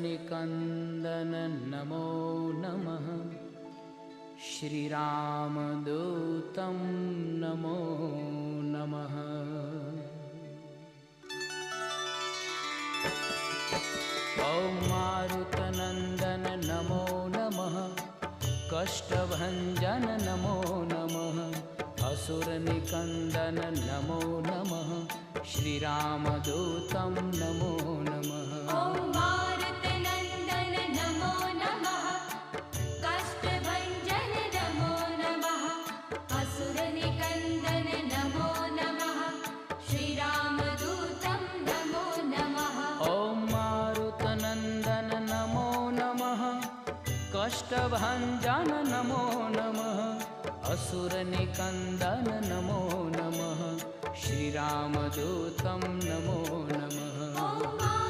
असुरनिकन्दन नमो नमः। श्रीरामदूतं नमो नमः। ॐ मारुतनन्दन नमो नमः। कष्टभञ्जन नमो नमः। असुरनिकन्दन नमो नमः। श्रीरामदूतं नमो नमः। ॐ मारुतनन्दन नमो नमः। कष्टभञ्जन नमो नमः। असुरनिकन्दन नमो नमः। श्रीरामदूतं नमो नमः। ॐ मारुतनन्दन नमो नमः। कष्टभञ्जन नमो नमः। असुरनिकन्दन नमो नमः। श्रीरामदूतं नमो नमः।